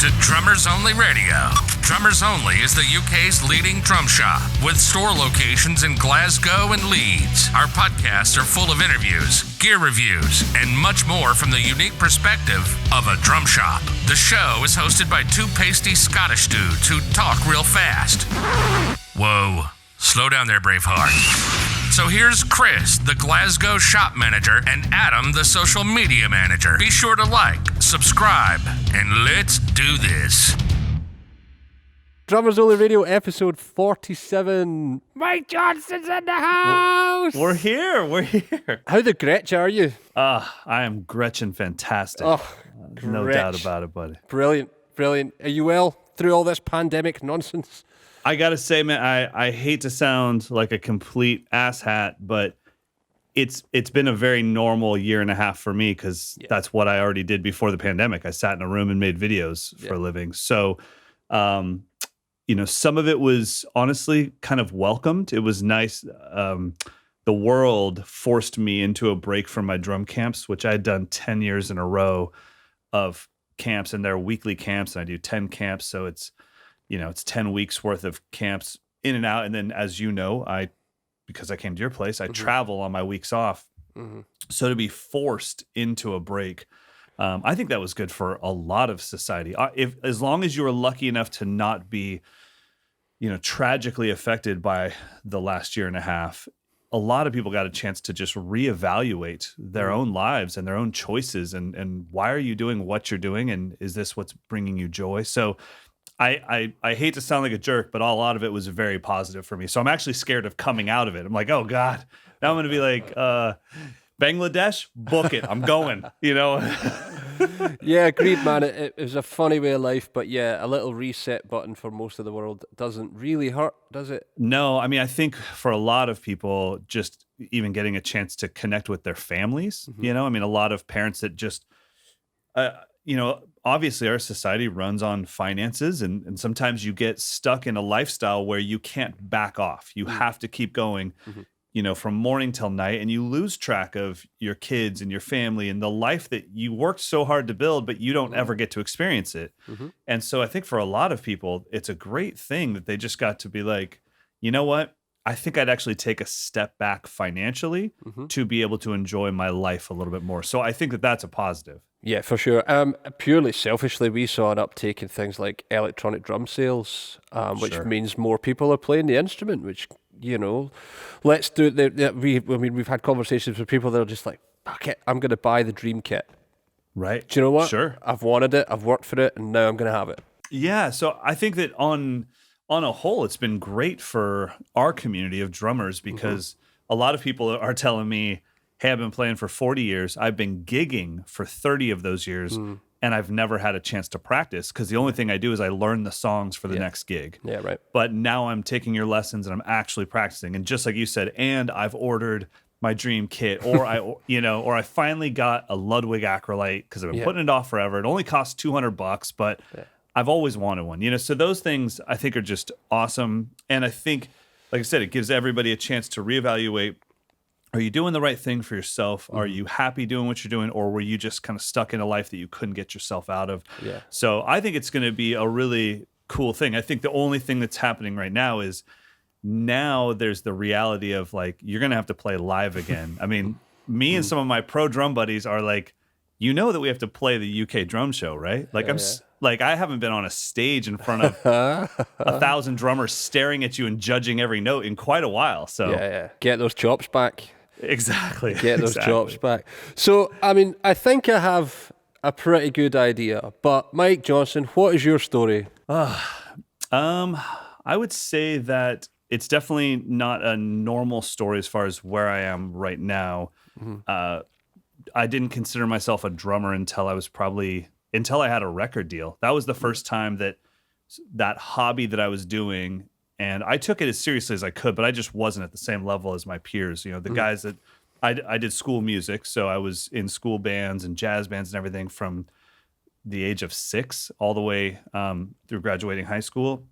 to Drummers Only Radio. Drummers Only is the UK's leading drum shop with store locations in Glasgow and Leeds. Our podcasts are full of interviews, gear reviews, and much more from the unique perspective of a drum shop. The show is hosted by two pasty Scottish dudes who talk real fast. Whoa, slow down there, Braveheart. So here's Chris, the Glasgow shop manager, and Adam, the social media manager. Be sure to like, subscribe, and let's do this. Drummers Only Radio, episode 47. Mike Johnston's in the house! We're here. How the Gretch are you? I am Gretchen fantastic. Oh, no doubt about it, buddy. Brilliant. Are you well through all this pandemic nonsense? I gotta say, man, I hate to sound like a complete asshat, but it's been a very normal year and a half for me because that's what I already did before the pandemic. I sat in a room and made videos for a living. So, some of it was honestly kind of welcomed. It was nice. The world forced me into a break from my drum camps, which I had done 10 years in a row of camps, and they're weekly camps, and I do 10 camps. So it's 10 weeks worth of camps in and out. And then, as you know, because I came to your place, I travel on my weeks off. Mm-hmm. So to be forced into a break, I think that was good for a lot of society. As long as you were lucky enough to not be, tragically affected by the last year and a half, a lot of people got a chance to just reevaluate their own lives and their own choices. And why are you doing what you're doing? And is this what's bringing you joy? So I hate to sound like a jerk, but a lot of it was very positive for me. So I'm actually scared of coming out of it. I'm like, oh God, now I'm going to be like, Bangladesh, book it. I'm going, Yeah, agreed, man. It was a funny way of life, but yeah, a little reset button for most of the world doesn't really hurt, does it? No, I mean, I think for a lot of people, just even getting a chance to connect with their families, a lot of parents that just, obviously our society runs on finances, and sometimes you get stuck in a lifestyle where you can't back off. You have to keep going, from morning till night, and you lose track of your kids and your family and the life that you worked so hard to build, but you don't ever get to experience it. And so I think for a lot of people, it's a great thing that they just got to be like, you know what? I think I'd actually take a step back financially to be able to enjoy my life a little bit more. So I think that that's a positive. Yeah, for sure. Purely selfishly, we saw an uptake in things like electronic drum sales, which means more people are playing the instrument, which, let's do it. We've had conversations with people that are just like, fuck it, I'm going to buy the dream kit. Right. Do you know what? Sure. I've wanted it, I've worked for it, and now I'm going to have it. Yeah, so I think that on a whole, it's been great for our community of drummers because a lot of people are telling me, hey, I've been playing for 40 years. I've been gigging for 30 of those years, and I've never had a chance to practice because the only thing I do is I learn the songs for the next gig. Yeah, right. But now I'm taking your lessons and I'm actually practicing. And just like you said, and I've ordered my dream kit, or or I finally got a Ludwig Acrolite because I've been putting it off forever. It only costs $200, but I've always wanted one. So those things I think are just awesome. And I think, like I said, it gives everybody a chance to reevaluate. Are you doing the right thing for yourself? Are you happy doing what you're doing? Or were you just kind of stuck in a life that you couldn't get yourself out of? Yeah. So I think it's going to be a really cool thing. I think the only thing that's happening right now is now there's the reality of like, you're going to have to play live again. I mean, me and some of my pro drum buddies are like, that we have to play the UK drum show, right? Like I haven't been on a stage in front of 1,000 drummers staring at you and judging every note in quite a while. So Get those chops back. Exactly. Get those chops back. So, I mean, I think I have a pretty good idea, but Mike Johnston, what is your story? I would say that it's definitely not a normal story as far as where I am right now. I didn't consider myself a drummer until I had a record deal. That was the first time that hobby that I was doing, and I took it as seriously as I could, but I just wasn't at the same level as my peers. The guys that I did school music, so I was in school bands and jazz bands and everything from the age of 6 all the way through graduating high school.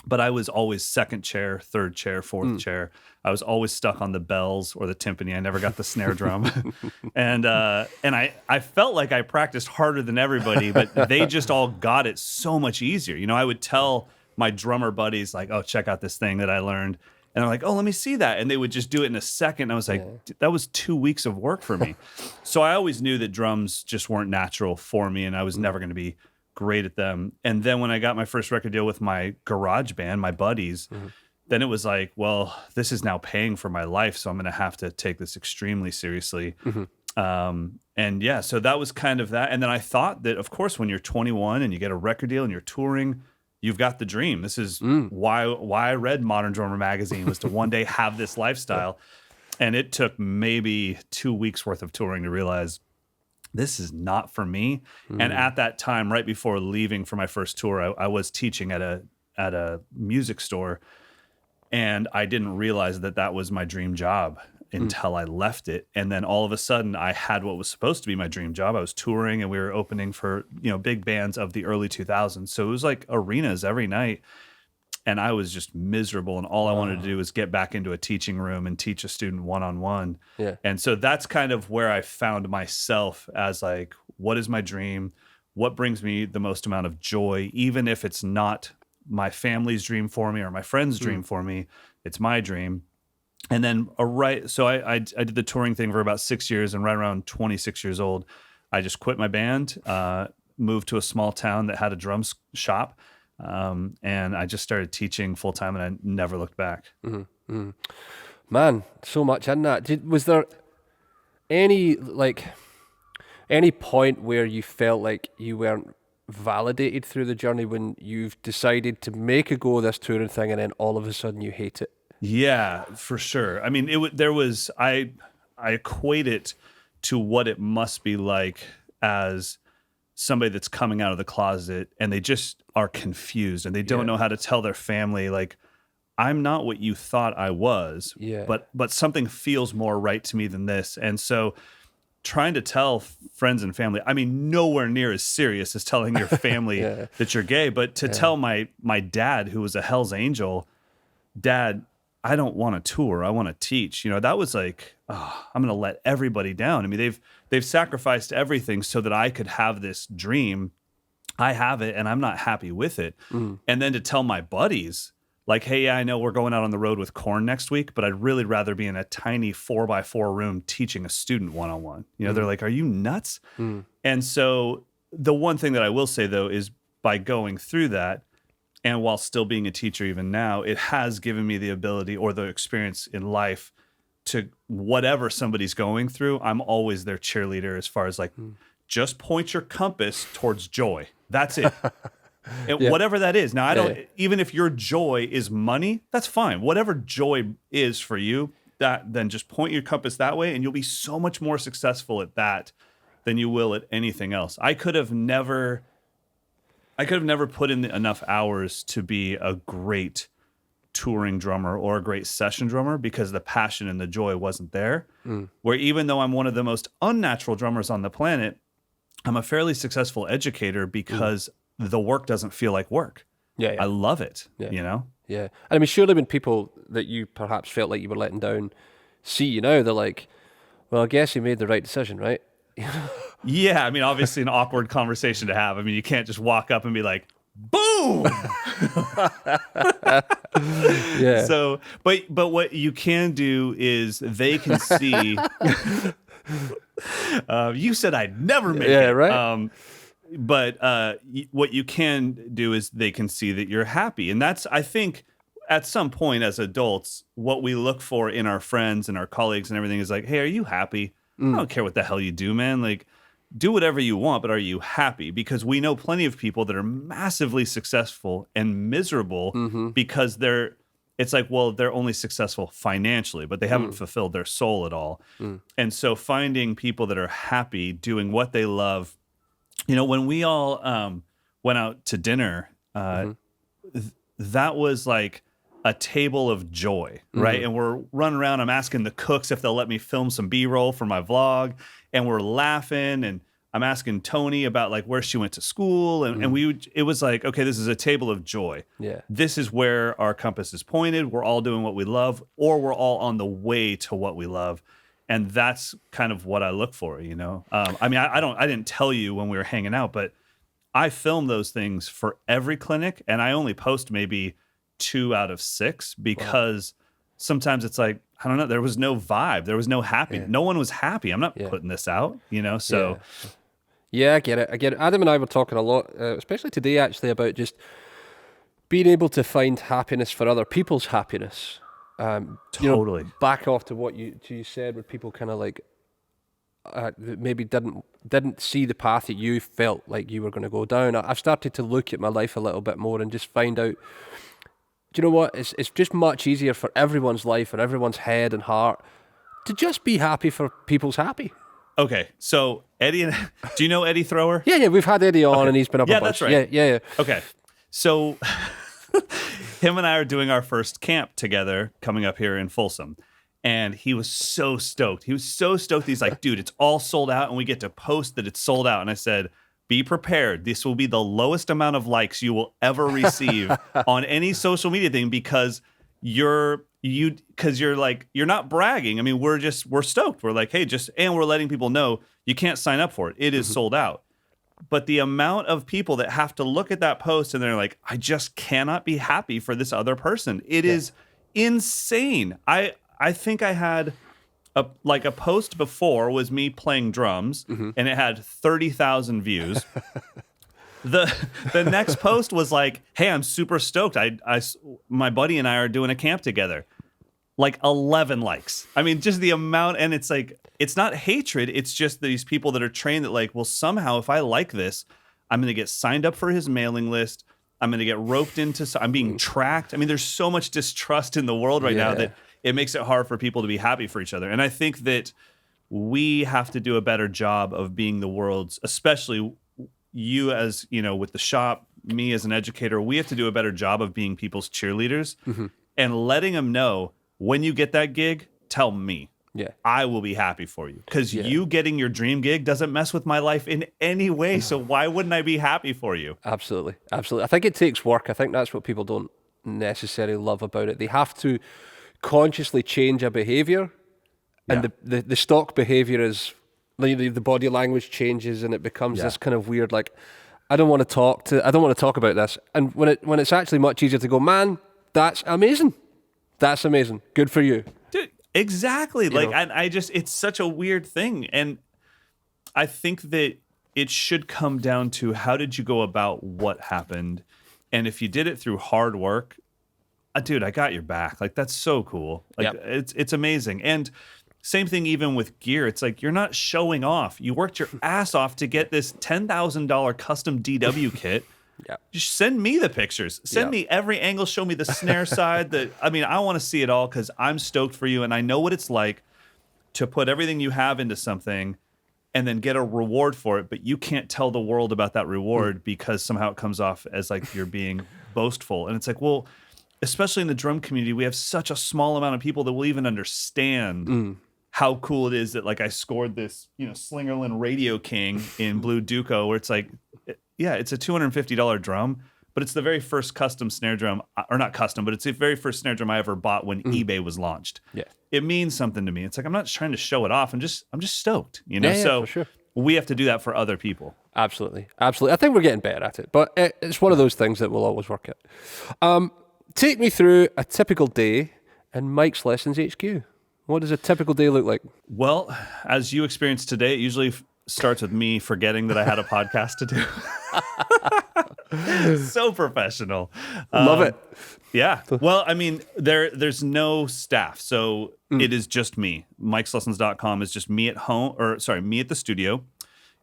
but I was always second chair, third chair, fourth chair. I was always stuck on the bells or the timpani. I never got the snare drum. and I felt like I practiced harder than everybody, but they just all got it so much easier. You know, I would tell my drummer buddies like, oh, check out this thing that I learned. And I'm like, oh, let me see that. And they would just do it in a second. I was like, that was 2 weeks of work for me. So I always knew that drums just weren't natural for me, and I was never going to be great at them. And then when I got my first record deal with my garage band, my buddies, then it was like, well, this is now paying for my life, so I'm going to have to take this extremely seriously. And yeah, so that was kind of that. And then I thought that, of course, when you're 21 and you get a record deal and you're touring, you've got the dream. This is why I read Modern Drummer magazine, was to one day have this lifestyle. And it took maybe 2 weeks worth of touring to realize this is not for me. And at that time, right before leaving for my first tour, I was teaching at a music store, and I didn't realize that that was my dream job until I left it. And then all of a sudden I had what was supposed to be my dream job. I was touring, and we were opening for, you know, big bands of the early 2000s. So it was like arenas every night. And I was just miserable. And all I wanted to do was get back into a teaching room and teach a student one-on-one. Yeah. And so that's kind of where I found myself as like, what is my dream? What brings me the most amount of joy? Even if it's not my family's dream for me or my friend's dream for me, it's my dream. And then, so I did the touring thing for about 6 years, and right around 26 years old, I just quit my band, moved to a small town that had a drum shop, and I just started teaching full time, and I never looked back. Man, so much in that. Was there any point where you felt like you weren't validated through the journey, when you've decided to make a go of this touring thing and then all of a sudden you hate it? Yeah, for sure. I mean, I equate it to what it must be like as somebody that's coming out of the closet and they just are confused and they don't know how to tell their family, like, I'm not what you thought I was, but something feels more right to me than this. And so trying to tell friends and family, I mean, nowhere near as serious as telling your family that you're gay, but to tell my dad, who was a Hell's Angel, Dad, I don't want to tour, I want to teach. You know, that was like, oh, I'm going to let everybody down. I mean, they've sacrificed everything so that I could have this dream. I have it, and I'm not happy with it. And then to tell my buddies, like, hey, yeah, I know we're going out on the road with Korn next week, but I'd really rather be in a tiny 4x4 room teaching a student one-on-one. You know, they're like, are you nuts? And so the one thing that I will say, though, is by going through that, and while still being a teacher even now, it has given me the ability or the experience in life to, whatever somebody's going through, I'm always their cheerleader as far as like, just point your compass towards joy. That's it. Whatever that is. Now, I don't, even if your joy is money, that's fine. Whatever joy is for you, then just point your compass that way, and you'll be so much more successful at that than you will at anything else. I could have never put in enough hours to be a great touring drummer or a great session drummer because the passion and the joy wasn't there. Where even though I'm one of the most unnatural drummers on the planet, I'm a fairly successful educator because the work doesn't feel like work. I love it, you know? Yeah. I mean, surely when people that you perhaps felt like you were letting down see you now, they're like, well, I guess you made the right decision, right? Yeah, I mean, obviously an awkward conversation to have. I mean, you can't just walk up and be like, boom! So, but what you can do is they can see, you said I'd never make it. Yeah, right. But what you can do is they can see that you're happy. And that's, I think, at some point as adults, what we look for in our friends and our colleagues and everything is like, hey, are you happy? I don't care what the hell you do, man. Like, do whatever you want, but are you happy? Because we know plenty of people that are massively successful and miserable because it's like, well, they're only successful financially, but they haven't fulfilled their soul at all. And so finding people that are happy doing what they love. You know, when we all went out to dinner, that was like a table of joy, right? And we're running around. I'm asking the cooks if they'll let me film some B-roll for my vlog, and we're laughing. And I'm asking Tony about like where she went to school. And it was like, okay, this is a table of joy. Yeah. This is where our compass is pointed. We're all doing what we love, or we're all on the way to what we love. And that's kind of what I look for, you know? I mean, I didn't tell you when we were hanging out, but I film those things for every clinic, and I only post maybe 2 out of 6 because sometimes it's like, I don't know, there was no vibe. There was no happy. No one was happy. I'm not putting this out, you know? So yeah, I get it. Adam and I were talking a lot, especially today actually, about just being able to find happiness for other people's happiness. Totally. You know, back off to what you said, where people kind of like maybe didn't see the path that you felt like you were going to go down. I've started to look at my life a little bit more and just find out, do you know what? It's just much easier for everyone's life and everyone's head and heart to just be happy for people's happy. Okay, so Eddie, do you know Eddie Thrower? Yeah, we've had Eddie on and he's been up a bunch. That's right. Yeah. Okay, so him and I are doing our first camp together coming up here in Folsom. And he was so stoked. He's like, dude, it's all sold out and we get to post that it's sold out. And I said, be prepared. This will be the lowest amount of likes you will ever receive on any social media thing because you're not bragging. I mean, we're stoked. We're like, hey, and we're letting people know you can't sign up for it. It is sold out. But the amount of people that have to look at that post and they're like, I just cannot be happy for this other person. It is insane. I think I had a post before was me playing drums and it had 30,000 views. The next post was like, hey, I'm super stoked. My buddy and I are doing a camp together. Like 11 likes. I mean, just the amount. And it's like, it's not hatred. It's just these people that are trained that like, well, somehow if I like this, I'm going to get signed up for his mailing list. I'm going to get roped into, I'm being tracked. I mean, there's so much distrust in the world right now that it makes it hard for people to be happy for each other. And I think that we have to do a better job of being the world's, especially you as, you know, with the shop, me as an educator, we have to do a better job of being people's cheerleaders and letting them know when you get that gig, tell me. Yeah. I will be happy for you because you getting your dream gig doesn't mess with my life in any way. So why wouldn't I be happy for you? Absolutely. I think it takes work. I think that's what people don't necessarily love about it. They have to consciously change a behavior, and the stock behavior is the body language changes, and it becomes this kind of weird like, I don't want to talk about this. And when it's actually much easier to go, man, that's amazing, good for you, dude. Exactly. I just, it's such a weird thing, and I think that it should come down to how did you go about what happened, and if you did it through hard work. Dude, I got your back. Like, that's so cool. Like, it's amazing. And same thing even with gear. It's like, you're not showing off. You worked your ass off to get this $10,000 custom DW kit. Just send me the pictures. Send me every angle. Show me the snare side. I want to see it all because I'm stoked for you. And I know what it's like to put everything you have into something and then get a reward for it. But you can't tell the world about that reward because somehow it comes off as like you're being boastful. And it's like, well, especially in the drum community, we have such a small amount of people that will even understand how cool it is that like I scored this, you know, Slingerland Radio King in Blue Duco, where it's like, it's a $250 drum, but it's the very first custom snare drum, or not custom, but it's the very first snare drum I ever bought when eBay was launched. Yeah, it means something to me. It's like I'm not trying to show it off. I'm just stoked, you know. So for sure. We have to do that for other people. Absolutely. I think we're getting better at it, but it's one of those things that we'll always work at. Take me through a typical day in Mike's Lessons HQ. What does a typical day look like? Well, as you experienced today, it usually starts with me forgetting that I had a podcast to do. So professional. Love it. Yeah. Well, I mean, there's no staff. So it is just me. Mike'sLessons.com is just me at home, me at the studio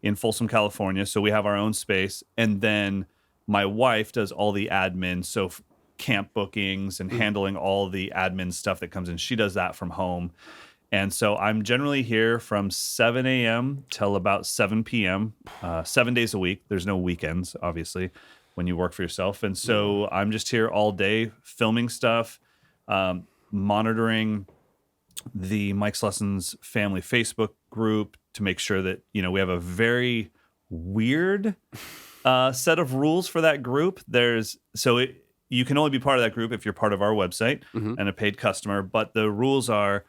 in Folsom, California. So we have our own space. And then my wife does all the admin. So camp bookings and handling all the admin stuff that comes in. She does that from home. And so I'm generally here from 7 a.m. till about 7 p.m., 7 days a week. There's no weekends, obviously, when you work for yourself. And so I'm just here all day filming stuff, monitoring the Mike's Lessons family Facebook group to make sure that, you know, we have a very weird set of rules for that group. You can only be part of that group if you're part of our website and a paid customer. But the rules are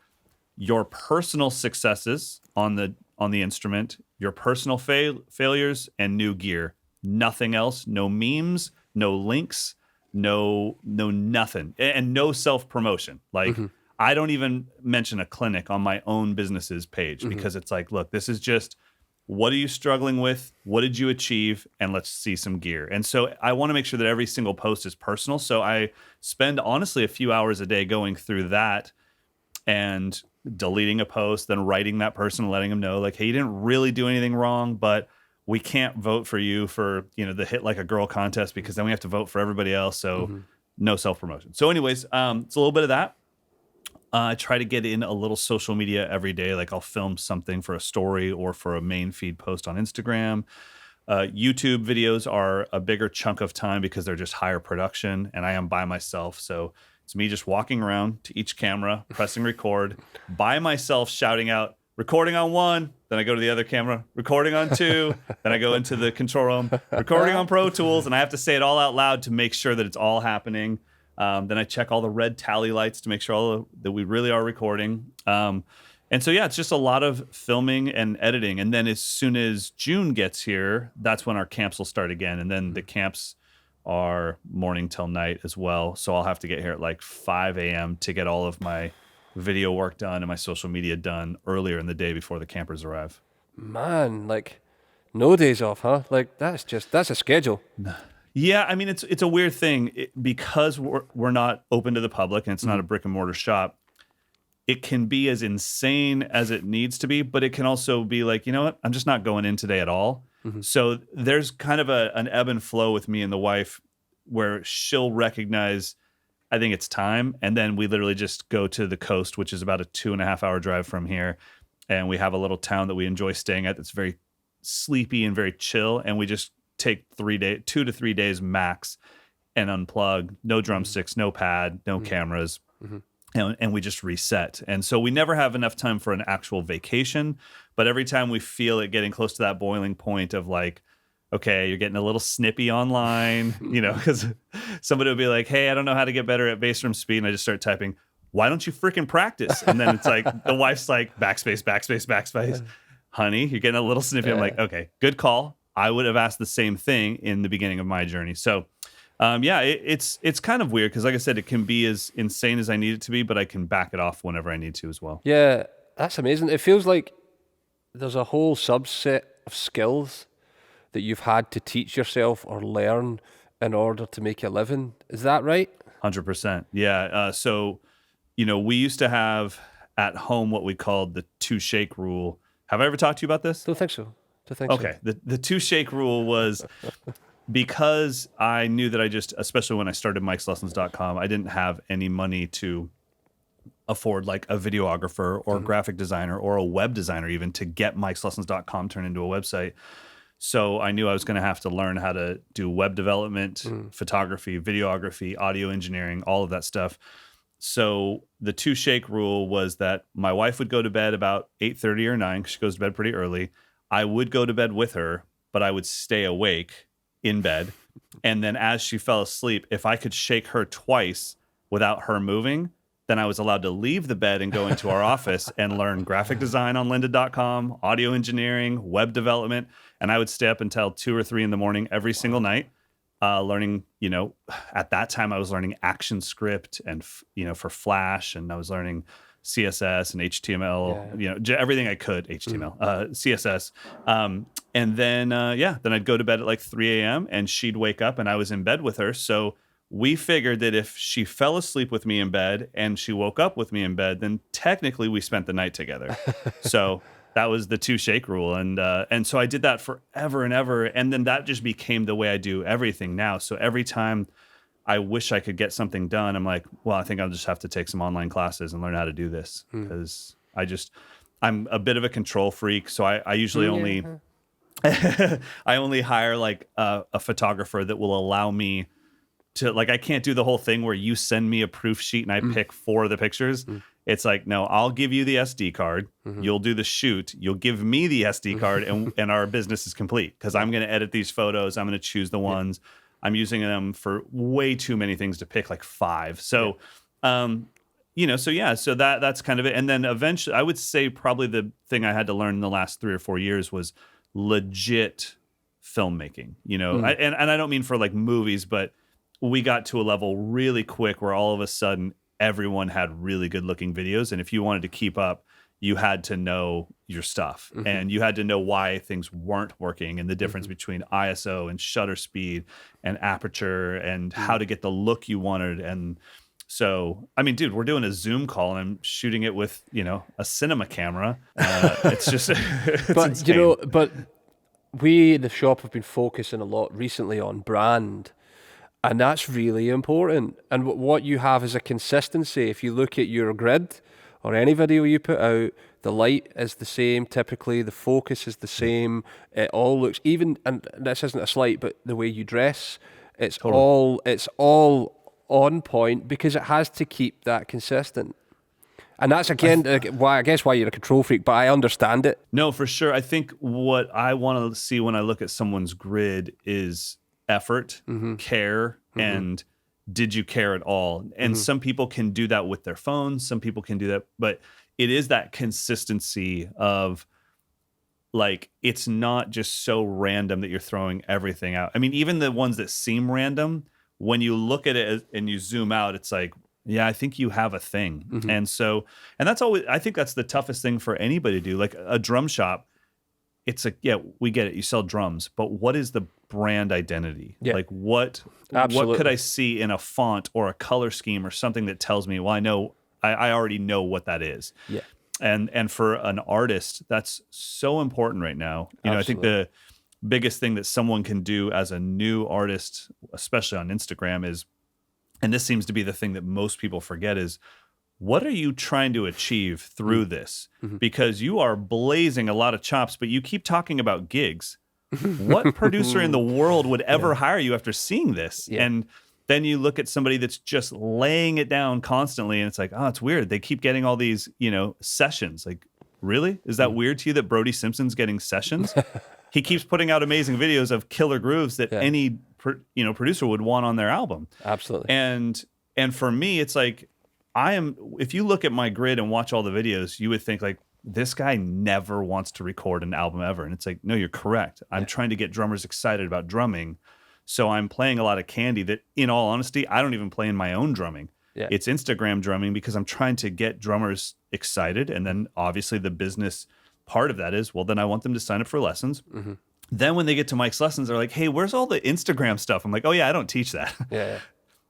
your personal successes on the instrument, your personal failures, and new gear. Nothing else. No memes. No links. No nothing, and no self promotion. Like I don't even mention a clinic on my own business's page because it's like, look, this is just, what are you struggling with? What did you achieve? And let's see some gear. And so I want to make sure that every single post is personal. So I spend honestly a few hours a day going through that and deleting a post, then writing that person, letting them know like, hey, you didn't really do anything wrong, but we can't vote for you for, the Hit Like a Girl contest because then we have to vote for everybody else. So no self-promotion. So anyways, it's a little bit of that. I try to get in a little social media every day. Like I'll film something for a story or for a main feed post on Instagram. YouTube videos are a bigger chunk of time because they're just higher production and I am by myself. So it's me just walking around to each camera, pressing record by myself, shouting out, recording on 1, then I go to the other camera, recording on 2, then I go into the control room, recording on Pro Tools, and I have to say it all out loud to make sure that it's all happening. Then I check all the red tally lights to make sure that we really are recording. And so, yeah, it's just a lot of filming and editing. And then as soon as June gets here, that's when our camps will start again. And then the camps are morning till night as well. So I'll have to get here at like 5 a.m. to get all of my video work done and my social media done earlier in the day before the campers arrive. Man, like no days off, huh? Like that's a schedule. Yeah, I mean it's a weird thing because we're not open to the public and it's not a brick and mortar shop. It can be as insane as it needs to be, but it can also be like, you know what? I'm just not going in today at all. So there's kind of an ebb and flow with me and the wife where she'll recognize, I think it's time. And then we literally just go to the coast, which is about a 2.5 hour drive from here. And we have a little town that we enjoy staying at that's very sleepy and very chill. And we just take 2 to 3 days max and unplug. No drumsticks, no pad, no cameras. And we just reset. And so we never have enough time for an actual vacation. But every time we feel it getting close to that boiling point of like, okay, you're getting a little snippy online, because somebody will be like, hey, I don't know how to get better at bass drum speed. And I just start typing, why don't you freaking practice? And then it's like, the wife's like, backspace, backspace, backspace. Honey, you're getting a little snippy. I'm like, okay, good call. I would have asked the same thing in the beginning of my journey. So, it's kind of weird because, like I said, it can be as insane as I need it to be, but I can back it off whenever I need to as well. Yeah, that's amazing. It feels like there's a whole subset of skills that you've had to teach yourself or learn in order to make a living. Is that right? 100%. Yeah. So, we used to have at home what we called the 2 shake rule. Have I ever talked to you about this? Don't think so. Okay. The 2 shake rule was because I knew that especially when I started Mike'sLessons.com, I didn't have any money to afford like a videographer or a graphic designer or a web designer even to get Mike'sLessons.com turned into a website. So I knew I was going to have to learn how to do web development, photography, videography, audio engineering, all of that stuff. So the 2 shake rule was that my wife would go to bed about 8:30 or 9 because she goes to bed pretty early. I would go to bed with her, but I would stay awake in bed. And then as she fell asleep, if I could shake her twice without her moving, then I was allowed to leave the bed and go into our office and learn graphic design on lynda.com, audio engineering, web development. And I would stay up until 2 or 3 in the morning every single night, learning, at that time I was learning ActionScript and, for Flash, and I was learning CSS and HTML, everything I could, HTML, CSS. And then, then I'd go to bed at like 3 a.m. and she'd wake up and I was in bed with her. So we figured that if she fell asleep with me in bed and she woke up with me in bed, then technically we spent the night together. So that was the 2 shake rule. And so I did that forever and ever. And then that just became the way I do everything now. So every time I wish I could get something done, I'm like, well, I think I'll just have to take some online classes and learn how to do this because I'm a bit of a control freak. So I usually only, I only hire like a photographer that will allow me to, like, I can't do the whole thing where you send me a proof sheet and I pick 4 of the pictures. It's like, no, I'll give you the SD card. You'll do the shoot. You'll give me the SD card, and our business is complete because I'm going to edit these photos. I'm going to choose the ones. I'm using them for way too many things to pick, like 5. So, so that's kind of it. And then eventually, I would say probably the thing I had to learn in the last 3 or 4 years was legit filmmaking. And I don't mean for like movies, but we got to a level really quick where all of a sudden everyone had really good looking videos. And if you wanted to keep up, you had to know your stuff and you had to know why things weren't working and the difference between ISO and shutter speed and aperture and how to get the look you wanted. And so, I mean, dude, we're doing a Zoom call and I'm shooting it with, a cinema camera. It's just, insane. But we in the shop have been focusing a lot recently on brand. And that's really important. And what you have is a consistency. If you look at your grid or any video you put out, the light is the same typically, the focus is the same. It all looks, even, and this isn't a slight, but the way you dress, it's all on point because it has to keep that consistent. And that's, again, why you're a control freak, but I understand it. No, for sure. I think what I want to see when I look at someone's grid is effort, care, and did you care at all? And some people can do that with their phones. Some people can do that, but it is that consistency of like, it's not just so random that you're throwing everything out. I mean, even the ones that seem random, when you look at it and you zoom out, it's like, yeah, I think you have a thing. And that's always, I think that's the toughest thing for anybody to do. Like a drum shop, it's like, yeah, we get it. You sell drums, but what is the brand identity? Yeah. Like what could I see in a font or a color scheme or something that tells me, well, I already know what that is. Yeah. And for an artist, that's so important right now. I think the biggest thing that someone can do as a new artist, especially on Instagram, is, and this seems to be the thing that most people forget, is what are you trying to achieve through this? Because you are blazing a lot of chops, but you keep talking about gigs. What producer in the world would ever hire you after seeing this? Yeah. And then you look at somebody that's just laying it down constantly, and it's like, oh, it's weird. They keep getting all these, sessions. Like, really? Is that weird to you that Brody Simpson's getting sessions? He keeps putting out amazing videos of killer grooves that any producer would want on their album. Absolutely. And for me, it's like, if you look at my grid and watch all the videos, you would think like, this guy never wants to record an album ever. And it's like, no, you're correct. I'm trying to get drummers excited about drumming. So I'm playing a lot of candy that, in all honesty, I don't even play in my own drumming. Yeah. It's Instagram drumming because I'm trying to get drummers excited. And then obviously the business part of that is, well, then I want them to sign up for lessons. Then when they get to Mike's lessons, they're like, hey, where's all the Instagram stuff? I'm like, oh yeah, I don't teach that. Yeah.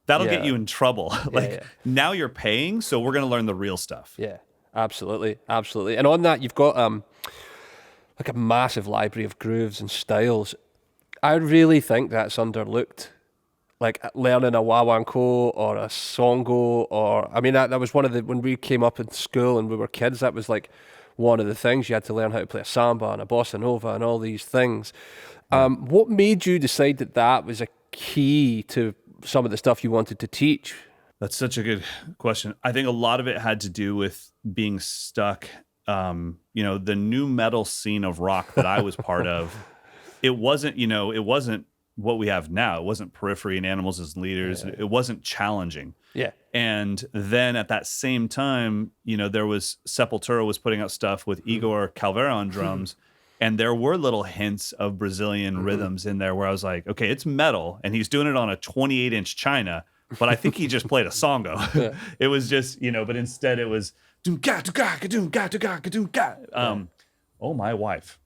That'll get you in trouble. Now you're paying, so we're going to learn the real stuff. Yeah, absolutely. And on that, you've got like a massive library of grooves and styles. I really think that's underlooked. Like learning a wah-wah-ko or a songo, or, I mean, that was one of when we came up in school and we were kids, that was like one of the things. You had to learn how to play a samba and a bossa nova and all these things. What made you decide that was a key to some of the stuff you wanted to teach? That's such a good question. I think a lot of it had to do with being stuck. The new metal scene of rock that I was part of, it wasn't what we have now. It wasn't Periphery and Animals as Leaders. It wasn't challenging. Yeah. And then at that same time, there was Sepultura was putting out stuff with Igor Calvera on drums. And there were little hints of Brazilian rhythms in there where I was like, okay, it's metal, and he's doing it on a 28-inch China, but I think he just played a songo. It was just, but instead it was oh, my wife.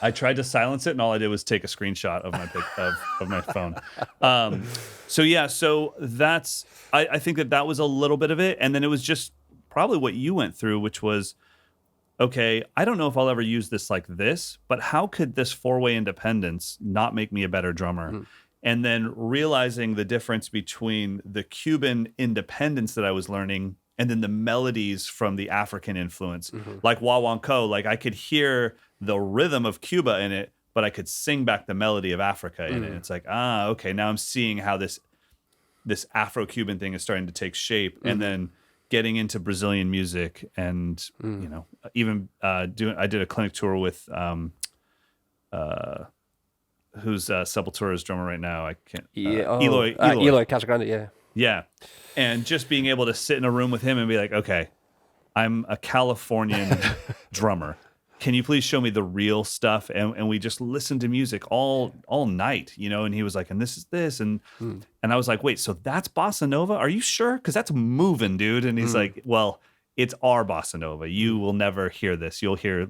I tried to silence it, and all I did was take a screenshot of my phone. So that's I think that was a little bit of it, and then it was just probably what you went through, which was, okay, I don't know if I'll ever use this like this, but how could this 4-way independence not make me a better drummer? And then realizing the difference between the Cuban independence that I was learning and then the melodies from the African influence, like wah-wah-ko, like I could hear the rhythm of Cuba in it, but I could sing back the melody of Africa in it. It's like, okay, now I'm seeing how this Afro-Cuban thing is starting to take shape. And then getting into Brazilian music and, even I did a clinic tour with who's Sepultura's drummer right now. I can't. Eloy Casagrande, yeah. Yeah. And just being able to sit in a room with him and be like, okay, I'm a Californian drummer. Can you please show me the real stuff? And we just listened to music all night, and he was like, and this is this. And I was like, wait, so that's bossa nova? Are you sure? Because that's moving, dude. And he's like, well, it's our bossa nova. You will never hear this. You'll hear,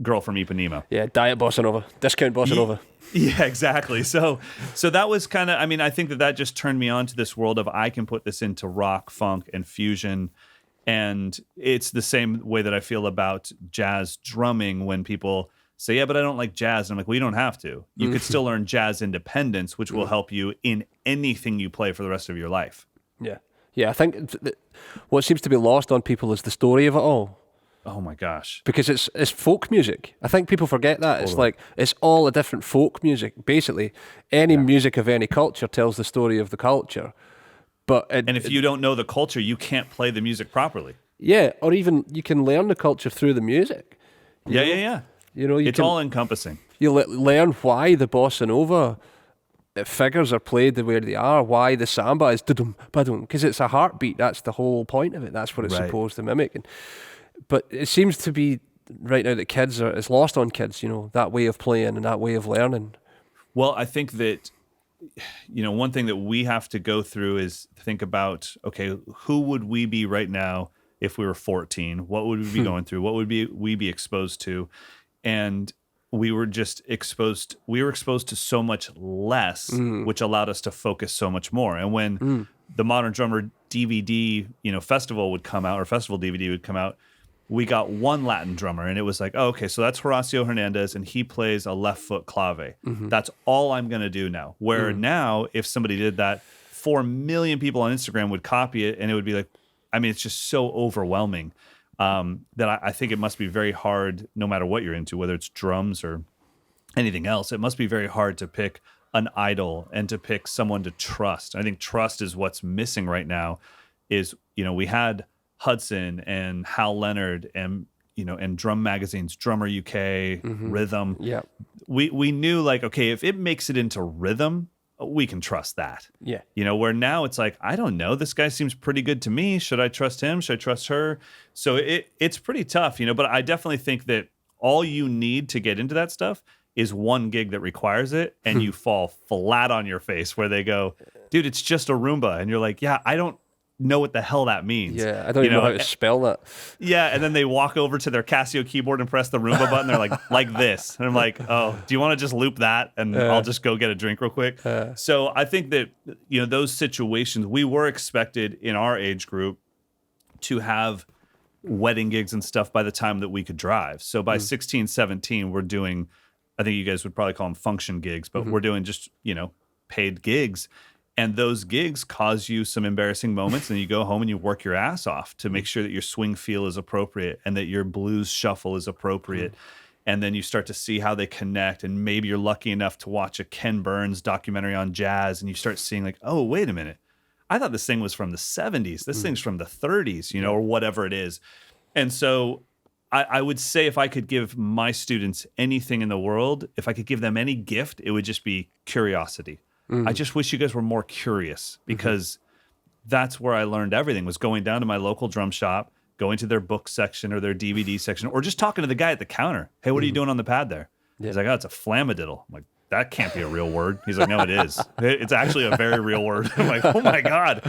Girl from Ipanema. Yeah, diet bossa nova, discount bossa nova. Yeah, exactly. So that was kind of, I think that just turned me on to this world of I can put this into rock, funk, and fusion. And it's the same way that I feel about jazz drumming when people say, yeah, but I don't like jazz. And I'm like, well, you don't have to. You could still learn jazz independence, which will help you in anything you play for the rest of your life. Yeah. Yeah, I think what seems to be lost on people is the story of it all. Oh my gosh. Because it's folk music. I think people forget that. Totally. It's like, it's all a different folk music. Basically, any music of any culture tells the story of the culture. And if you don't know the culture, you can't play the music properly. Yeah, or even you can learn the culture through the music. Yeah. It's all encompassing. You learn why the bossa nova figures are played the way they are, why the samba is dum badum, because it's a heartbeat. That's the whole point of it. That's what it's supposed to mimic. But it seems to be right now that it's lost on kids, that way of playing and that way of learning. Well, I think that, one thing that we have to go through is think about, okay, who would we be right now if we were 14? What would we be going through? What would we be exposed to? And we were exposed to so much less, which allowed us to focus so much more. And when the Modern Drummer DVD, festival would come out, or festival DVD would come out, we got one Latin drummer, and it was like, oh, okay, so that's Horacio Hernandez, and he plays a left foot clave. That's all I'm going to do now. Where now, if somebody did that, 4 million people on Instagram would copy it, and it would be like, it's just so overwhelming that I think it must be very hard, no matter what you're into, whether it's drums or anything else, it must be very hard to pick an idol and to pick someone to trust. I think trust is what's missing right now is, we had Hudson and Hal Leonard and drum magazines, Drummer UK, Rhythm. Yeah. We knew like, okay, if it makes it into Rhythm, we can trust that. Yeah. Where now it's like, I don't know, this guy seems pretty good to me. Should I trust him? Should I trust her? So it's pretty tough, but I definitely think that all you need to get into that stuff is one gig that requires it, and you fall flat on your face where they go, dude, it's just a Roomba. And you're like, yeah, I don't know what the hell that means. Yeah, I don't even know how to spell that. Yeah, and then they walk over to their Casio keyboard and press the Roomba button. They're like this. And I'm like, oh, do you want to just loop that? And I'll just go get a drink real quick. So I think that, those situations, we were expected in our age group to have wedding gigs and stuff by the time that we could drive. So by 16, 17, we're doing, I think you guys would probably call them function gigs, but we're doing just, paid gigs. And those gigs cause you some embarrassing moments, and you go home and you work your ass off to make sure that your swing feel is appropriate and that your blues shuffle is appropriate. And then you start to see how they connect, and maybe you're lucky enough to watch a Ken Burns documentary on jazz, and you start seeing like, oh, wait a minute. I thought this thing was from the 70s. This thing's from the 30s, or whatever it is. And so I would say if I could give my students anything in the world, if I could give them any gift, it would just be curiosity. I just wish you guys were more curious, because that's where I learned everything, was going down to my local drum shop, going to their book section or their DVD section, or just talking to the guy at the counter. Hey, what are you doing on the pad there? Yeah. He's like, oh, it's a flammadiddle. I'm like, that can't be a real word. He's like, no, it is. It's actually a very real word. I'm like, oh my God,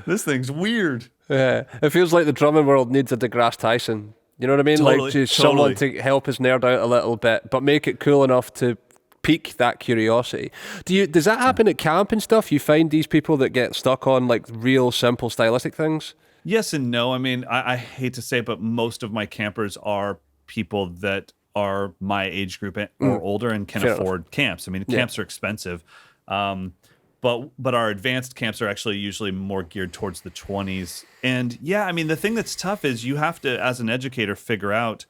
this thing's weird. Yeah, it feels like the drumming world needs a DeGrasse Tyson. You know what I mean? Totally, like just someone to help us nerd out a little bit, but make it cool enough to pique that curiosity. Does that happen at camp and stuff? You find these people that get stuck on like real simple stylistic things? Yes and no. I hate to say it, but most of my campers are people that are my age group or older and can afford camps. Camps are expensive. But our advanced camps are actually usually more geared towards the 20s. And yeah, the thing that's tough is you have to, as an educator, figure out,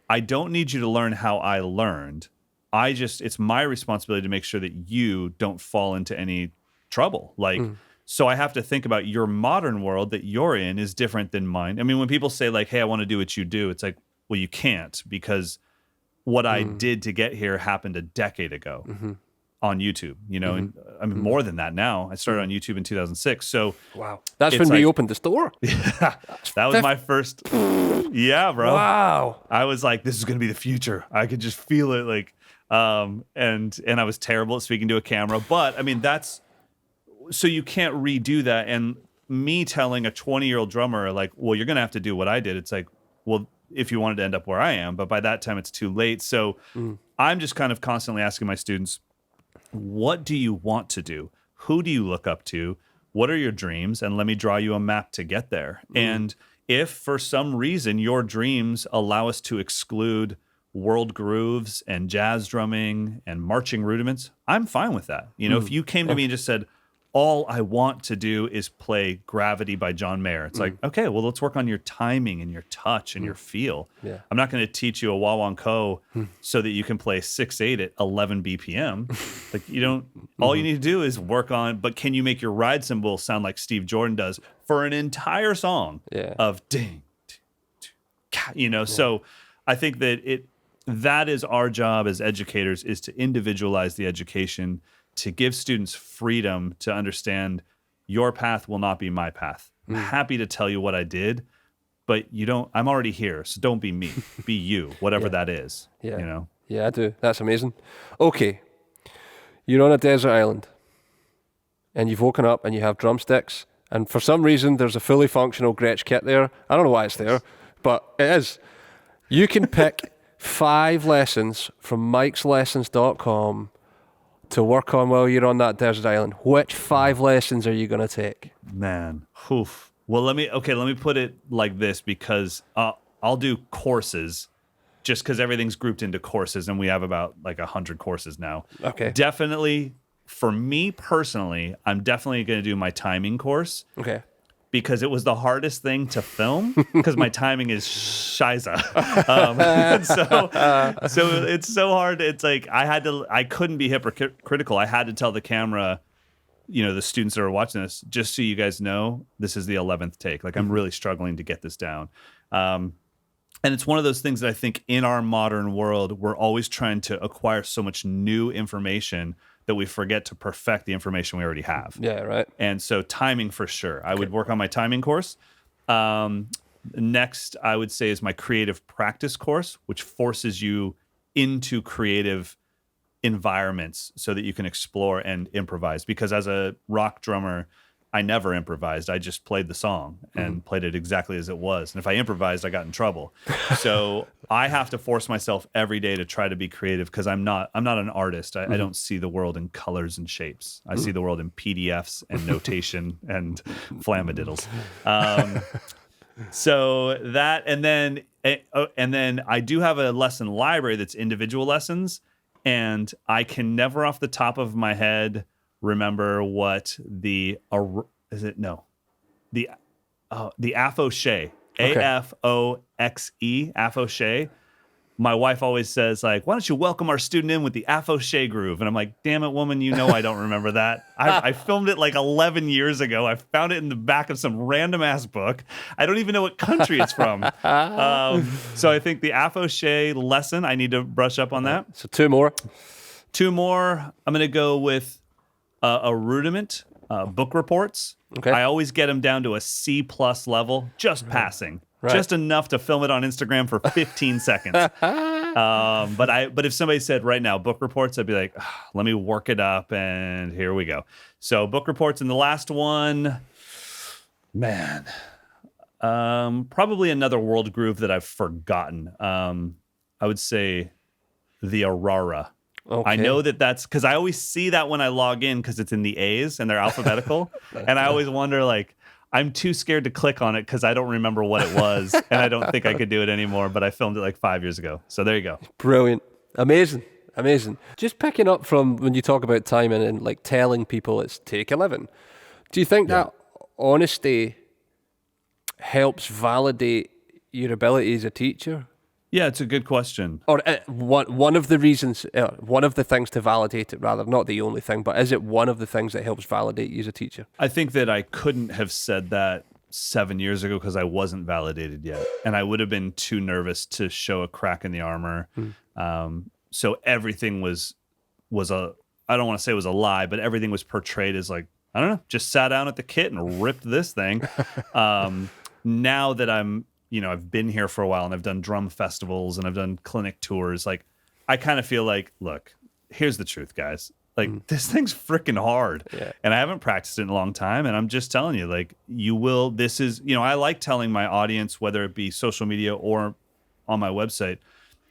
I don't need you to learn how I learned. It's my responsibility to make sure that you don't fall into any trouble. So I have to think about your modern world that you're in is different than mine. I mean, when people say like, hey, I want to do what you do, it's like, well, you can't, because what I did to get here happened a decade ago on YouTube, and I mean, more than that now. I started on YouTube in 2006. So wow, that's when we opened the store. Yeah, that was my first. Yeah, bro. Wow. I was like, this is going to be the future. I could just feel it. Like, and I was terrible at speaking to a camera, but I mean, so you can't redo that. And me telling a 20-year-old drummer, like, well, you're going to have to do what I did. It's like, well, if you wanted to end up where I am, but by that time it's too late. So I'm just kind of constantly asking my students, what do you want to do? Who do you look up to? What are your dreams? And let me draw you a map to get there. And if for some reason your dreams allow us to exclude world grooves and jazz drumming and marching rudiments, I'm fine with that. If you came to me and just said, all I want to do is play Gravity by John Mayer. It's like, okay, well, let's work on your timing and your touch and your feel. Yeah. I'm not going to teach you a wah-wah-ko so that you can play 6/8 at 11 BPM. Like, you don't, all you need to do is work on, but can you make your ride cymbal sound like Steve Jordan does for an entire song of ding, So I think that is our job as educators, is to individualize the education, to give students freedom to understand your path will not be my path. I'm happy to tell you what I did, but I'm already here. So don't be me, be you, whatever that is. Yeah. Yeah, I do. That's amazing. Okay. You're on a desert island and you've woken up and you have drumsticks, and for some reason there's a fully functional Gretsch kit there. I don't know why it's there, but it is. You can pick 5 lessons from Mike'sLessons.com to work on while you're on that desert island. Which 5 lessons are you going to take? Man, oof. Well, let me put it like this, because I'll do courses, just because everything's grouped into courses, and we have about like 100 courses now. Okay. Definitely, for me personally, I'm definitely going to do my timing course. Okay. Because it was the hardest thing to film, because my timing is shiza. So it's so hard. It's like I couldn't be hypocritical. I had to tell the camera, the students that are watching this, just so you guys know, this is the 11th take. Like, I'm really struggling to get this down. And it's one of those things that I think in our modern world, we're always trying to acquire so much new information that we forget to perfect the information we already have. Yeah, right. And so timing for sure. I would work on my timing course. Next, I would say, is my creative practice course, which forces you into creative environments so that you can explore and improvise. Because as a rock drummer, I never improvised. I just played the song and played it exactly as it was. And if I improvised, I got in trouble. So I have to force myself every day to try to be creative, because I'm not an artist. I don't see the world in colors and shapes. I see the world in PDFs and notation and flammadiddles. So that, and then I do have a lesson library that's individual lessons, and I can never off the top of my head remember what the affoche, AFOXE, affoche. My wife always says, like, why don't you welcome our student in with the affoche groove? And I'm like, damn it, woman, I don't remember that. I filmed it like 11 years ago. I found it in the back of some random ass book. I don't even know what country it's from. So I think the affoche lesson, I need to brush up on that. So 2 more. I'm going to go with a rudiment, book reports. Okay. I always get them down to a C+ level, just passing. Right. Just enough to film it on Instagram for 15 seconds. But if somebody said right now, book reports, I'd be like, let me work it up, and here we go. So book reports, and the last one, man, probably another world groove that I've forgotten. I would say the Aurora. Okay. I know that's because I always see that when I log in, because it's in the A's and they're alphabetical. And I always wonder, like, I'm too scared to click on it because I don't remember what it was, and I don't think I could do it anymore, but I filmed it like 5 years ago. So there you go. Brilliant. Amazing. Just picking up from when you talk about timing and like telling people it's take 11, do you think that honesty helps validate your ability as a teacher? Yeah, it's a good question. Or one of the reasons, one of the things to validate it, rather, not the only thing, but is it one of the things that helps validate you as a teacher? I think that I couldn't have said that 7 years ago because I wasn't validated yet. And I would have been too nervous to show a crack in the armor. So everything was I don't want to say it was a lie, but everything was portrayed as like, I don't know, just sat down at the kit and ripped this thing. Now that I've been here for a while and I've done drum festivals and I've done clinic tours, like I kind of feel like, look, here's the truth, guys. Like this thing's freaking hard. Yeah. And I haven't practiced it in a long time. And I'm just telling you, like, I like telling my audience, whether it be social media or on my website,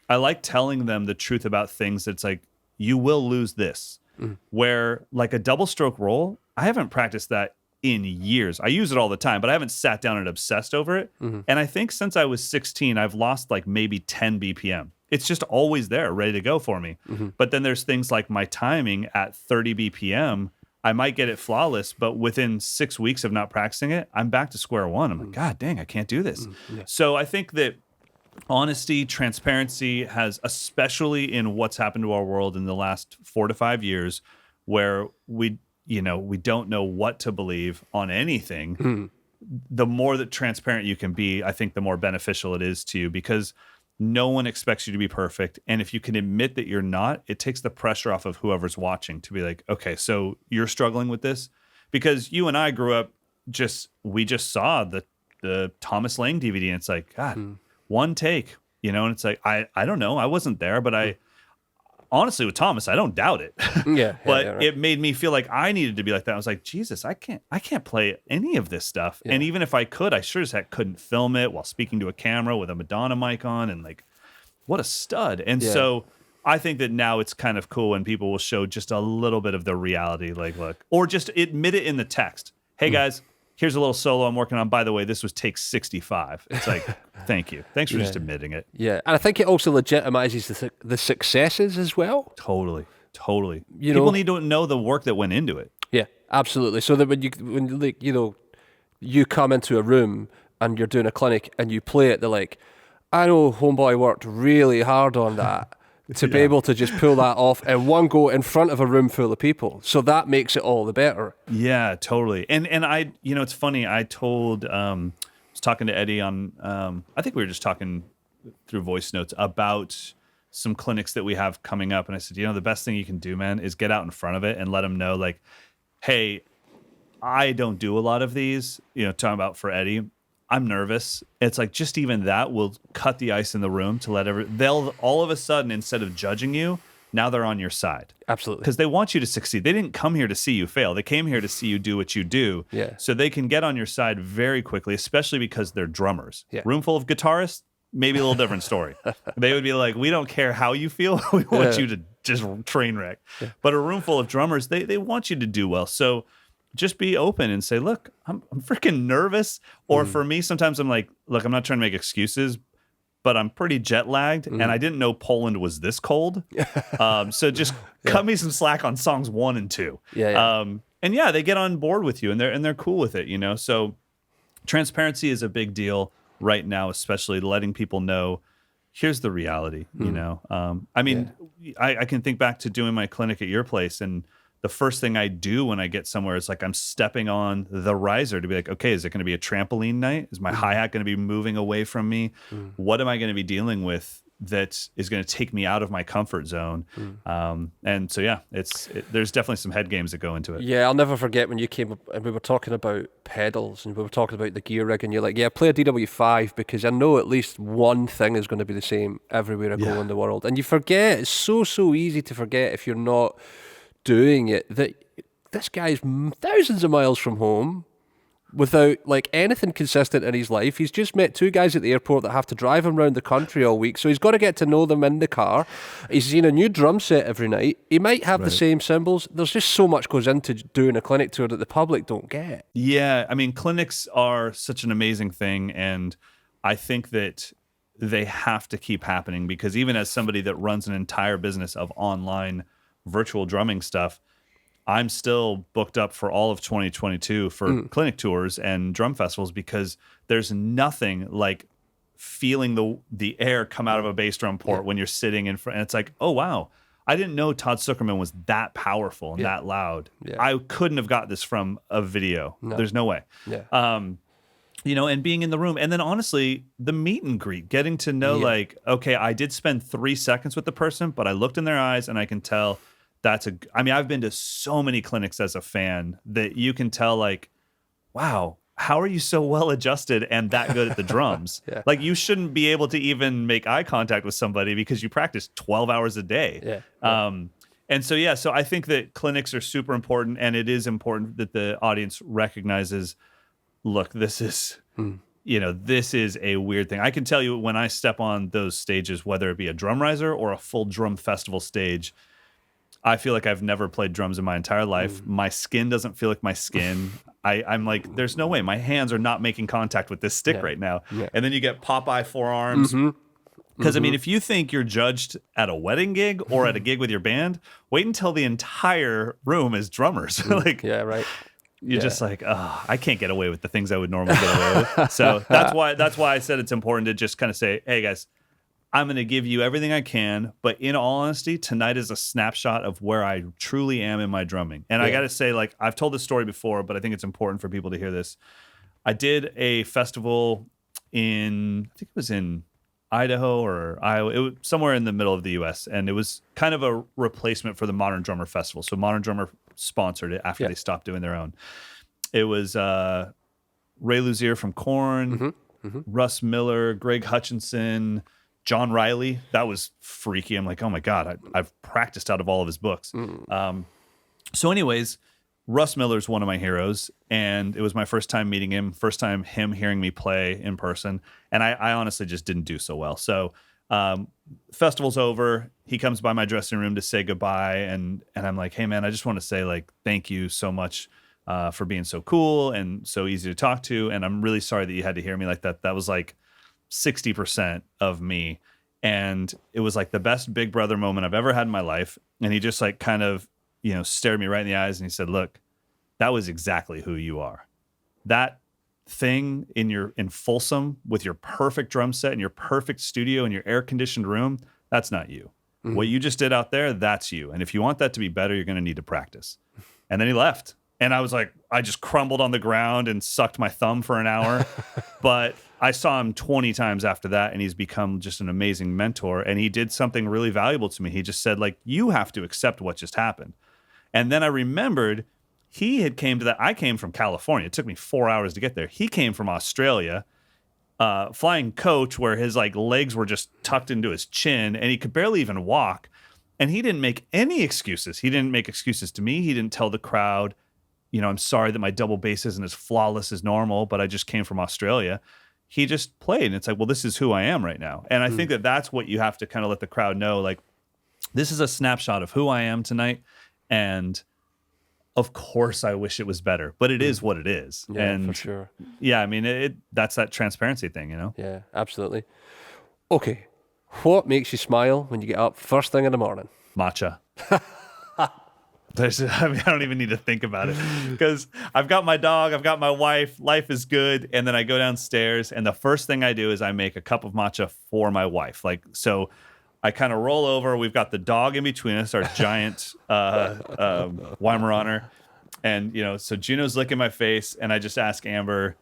I like telling them the truth about things that's like, you will lose this. Where like a double stroke roll, I haven't practiced that in years. I use it all the time, but I haven't sat down and obsessed over it. And I think since I was 16, I've lost like maybe 10 BPM. It's just always there, ready to go for me. But then there's things like my timing at 30 BPM. I might get it flawless, but within 6 weeks of not practicing it, I'm back to square one. I'm like, God dang, I can't do this. So I think that honesty, transparency has, especially in what's happened to our world in the last 4 to 5 years, where we don't know what to believe on anything. The more that transparent you can be, I think the more beneficial it is to you, because no one expects you to be perfect. And if you can admit that you're not, it takes the pressure off of whoever's watching to be like, okay, so you're struggling with this? Because you and I grew up we just saw the Thomas Lang DVD, and it's like, God, one take, and it's like, I don't know. I wasn't there, but honestly, with Thomas, I don't doubt it. But it made me feel like I needed to be like that. I was like, Jesus, I can't play any of this stuff. And even if I could, I sure as heck couldn't film it while speaking to a camera with a Madonna mic on, and like, what a stud. And so I think that now it's kind of cool when people will show just a little bit of the reality, like, look, or just admit it in the text. Hey guys, here's a little solo I'm working on. By the way, this was take 65. It's like, thank you. Thanks for just admitting it. Yeah. And I think it also legitimizes the successes as well. Totally. People need to know the work that went into it. Yeah, absolutely. So that when you come into a room and you're doing a clinic and you play it, they're like, I know Homeboy worked really hard on that. To be able to just pull that off in one go in front of a room full of people. So that makes it all the better. Yeah, totally. And I, it's funny. I told, I was talking to Eddie on, I think we were just talking through voice notes about some clinics that we have coming up. And I said, the best thing you can do, man, is get out in front of it and let them know, like, hey, I don't do a lot of these, talking about for Eddie. I'm nervous. It's like just even that will cut the ice in the room to they'll all of a sudden, instead of judging you, now they're on your side. Absolutely. Because they want you to succeed. They didn't come here to see you fail. They came here to see you do what you do. Yeah. So they can get on your side very quickly, especially because they're drummers. Yeah. Room full of guitarists, maybe a little different story. They would be like, we don't care how you feel. We want you to just train wreck. Yeah. But a room full of drummers, they want you to do well. So just be open and say, look, I'm freaking nervous. Or for me, sometimes I'm like, look, I'm not trying to make excuses, but I'm pretty jet lagged. And I didn't know Poland was this cold. So just cut me some slack on songs 1 and 2. And they get on board with you and they're cool with it, So transparency is a big deal right now, especially letting people know, here's the reality, I can think back to doing my clinic at your place, and the first thing I do when I get somewhere is like I'm stepping on the riser to be like, okay, is it going to be a trampoline night? Is my hi-hat going to be moving away from me? What am I going to be dealing with that is going to take me out of my comfort zone? And so, there's definitely some head games that go into it. Yeah, I'll never forget when you came up and we were talking about pedals and we were talking about the gear rig, and you're like, play a DW5 because I know at least one thing is going to be the same everywhere I go in the world. And you forget, it's so easy to forget if you're not doing it, that this guy's thousands of miles from home without like anything consistent in his life. He's just met 2 guys at the airport that have to drive him around the country all week, so he's got to get to know them in the car. He's seen a new drum set every night. He might have the same cymbals. There's just so much goes into doing a clinic tour that the public don't get. Yeah, I mean, clinics are such an amazing thing, and I think that they have to keep happening, because even as somebody that runs an entire business of online virtual drumming stuff, I'm still booked up for all of 2022 for clinic tours and drum festivals, because there's nothing like feeling the air come out of a bass drum port when you're sitting in front. And it's like, oh, wow. I didn't know Todd Zuckerman was that powerful and that loud. Yeah. I couldn't have got this from a video. No. There's no way. Yeah. You know, and being in the room. And then honestly, the meet and greet, getting to know like, okay, I did spend 3 seconds with the person, but I looked in their eyes and I can tell I mean, I've been to so many clinics as a fan that you can tell like, wow, how are you so well adjusted and that good at the drums? Like you shouldn't be able to even make eye contact with somebody because you practice 12 hours a day. And so, so I think that clinics are super important, and it is important that the audience recognizes, look, this is, you know, this is a weird thing. I can tell you when I step on those stages, whether it be a drum riser or a full drum festival stage, I feel like I've never played drums in my entire life. My skin doesn't feel like my skin. I'm like, there's no way. My hands are not making contact with this stick right now. And then you get Popeye forearms. Because, I mean, if you think you're judged at a wedding gig or at a gig with your band, wait until the entire room is drummers. Like, you're just like, oh, I can't get away with the things I would normally get away with. So that's why I said it's important to just kind of say, hey, guys, I'm going to give you everything I can, but in all honesty, tonight is a snapshot of where I truly am in my drumming. And I got to say, like, I've told this story before, but I think it's important for people to hear this. I did a festival I think it was in Idaho or Iowa, it was somewhere in the middle of the U.S., and it was kind of a replacement for the Modern Drummer Festival. So Modern Drummer sponsored it after they stopped doing their own. It was Ray Luzier from Korn, Russ Miller, Greg Hutchinson, John Riley. That was freaky. I'm like, oh my God, I've practiced out of all of his books. So anyways, Russ Miller's one of my heroes, and it was my first time meeting him, first time him hearing me play in person, and I honestly just didn't do so well. So festival's over. He comes by my dressing room to say goodbye, and I'm like, hey man, I just want to say like thank you so much for being so cool and so easy to talk to, and I'm really sorry that you had to hear me like that. That was like 60% of me, and it was like the best big brother moment I've ever had in my life. And he just like kind of, you know, stared me right in the eyes and he said, look, that was exactly who you are. That thing in Folsom with your perfect drum set and your perfect studio and your air conditioned room, that's not you. What you just did out there, that's you. And if you want that to be better, you're going to need to practice. And then he left. And I was like, I just crumbled on the ground and sucked my thumb for an hour. But I saw him 20 times after that, and he's become just an amazing mentor. And he did something really valuable to me. He just said, like, you have to accept what just happened. And then I remembered he had came to that. I came from California. It took me 4 hours to get there. He came from Australia, flying coach, where his like legs were just tucked into his chin, and he could barely even walk. And he didn't make any excuses. He didn't make excuses to me. He didn't tell the crowd, you know, I'm sorry that my double bass isn't as flawless as normal, but I just came from Australia. He just played, and it's like, well, this is who I am right now. And I think that that's what you have to kind of let the crowd know. Like, this is a snapshot of who I am tonight. And of course, I wish it was better, but it is what it is. Yeah, and for sure. Yeah, I mean, that's that transparency thing, you know? Yeah, absolutely. Okay, what makes you smile when you get up first thing in the morning? Matcha. I mean, I don't even need to think about it because I've got my dog, I've got my wife, life is good. And then I go downstairs, and the first thing I do is I make a cup of matcha for my wife. Like, so I kind of roll over. We've got the dog in between us, our giant Weimaraner. And, you know, so Juno's licking my face, and I just ask Amber,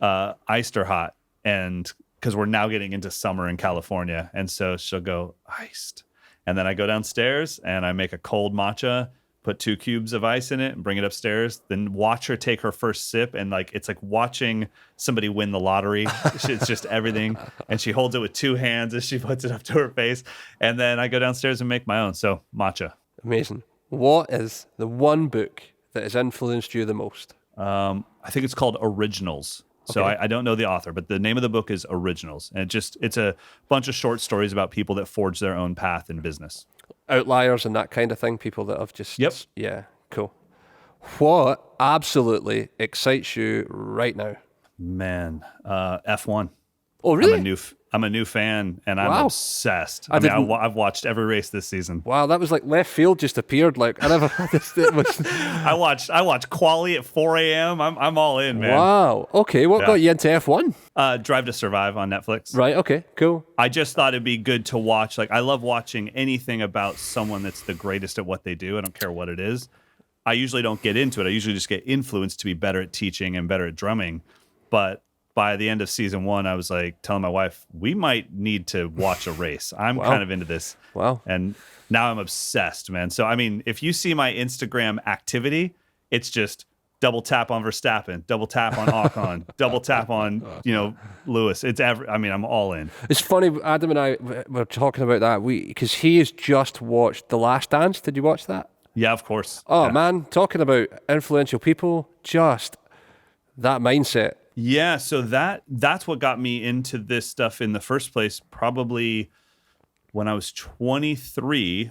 iced or hot? And because we're now getting into summer in California. And so she'll go, iced. And then I go downstairs and I make a cold matcha, put 2 cubes of ice in it and bring it upstairs, then watch her take her first sip. And like, it's like watching somebody win the lottery. It's just everything. And she holds it with 2 hands as she puts it up to her face. And then I go downstairs and make my own. So matcha. Amazing. What is the one book that has influenced you the most? I think it's called Originals. So okay. I don't know the author, but the name of the book is Originals. And it's a bunch of short stories about people that forge their own path in business. Outliers and that kind of thing, people that have just... Yep. Yeah, cool. What absolutely excites you right now? Man, F1. Oh, really? I'm a new fan, and I'm Wow. obsessed. I've watched every race this season. Wow, that was like left field just appeared. Like I never. It was. I watch quali at 4 a.m. I'm all in, man. Wow. Okay, what got you into F1? Drive to Survive on Netflix. Right. Okay. Cool. I just thought it'd be good to watch. Like, I love watching anything about someone that's the greatest at what they do. I don't care what it is. I usually don't get into it. I usually just get influenced to be better at teaching and better at drumming. But by the end of season 1, I was like telling my wife, we might need to watch a race. I'm kind of into this. Wow. And now I'm obsessed, man. So, I mean, if you see my Instagram activity, it's just double tap on Verstappen, double tap on Ocon, double tap on, Lewis. I'm all in. It's funny, Adam and I were talking about that because he has just watched The Last Dance. Did you watch that? Yeah, of course. Oh, yeah. man, talking about influential people, just that mindset. Yeah, so that's what got me into this stuff in the first place. Probably when I was 23,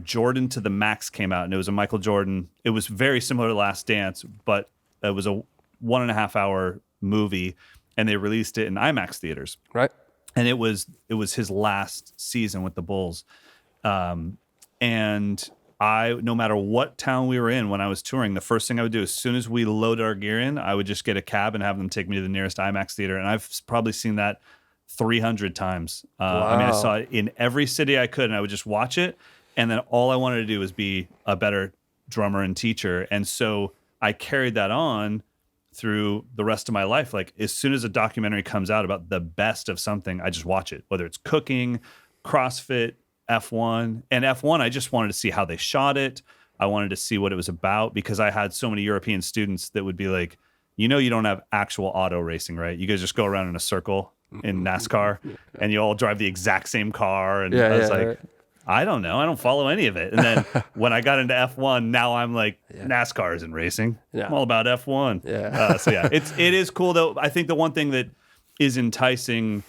Jordan to the Max came out, and it was a Michael Jordan. It was very similar to Last Dance, but it was a 1.5 hour movie, and they released it in IMAX theaters. Right. And it was his last season with the Bulls. And no matter what town we were in when I was touring, the first thing I would do as soon as we loaded our gear in, I would just get a cab and have them take me to the nearest IMAX theater. And I've probably seen that 300 times. Wow. I saw it in every city I could, and I would just watch it. And then all I wanted to do was be a better drummer and teacher. And so I carried that on through the rest of my life. Like, as soon as a documentary comes out about the best of something, I just watch it, whether it's cooking, CrossFit, F1. And F1, I just wanted to see how they shot it. I wanted to see what it was about, because I had so many European students that would be like, you don't have actual auto racing, right? You guys just go around in a circle in NASCAR and you all drive the exact same car. And I was like, right. I don't know. I don't follow any of it. And then when I got into F1, now I'm like, NASCAR isn't racing. I'm all about F1. It is cool though. I think the one thing that is enticing,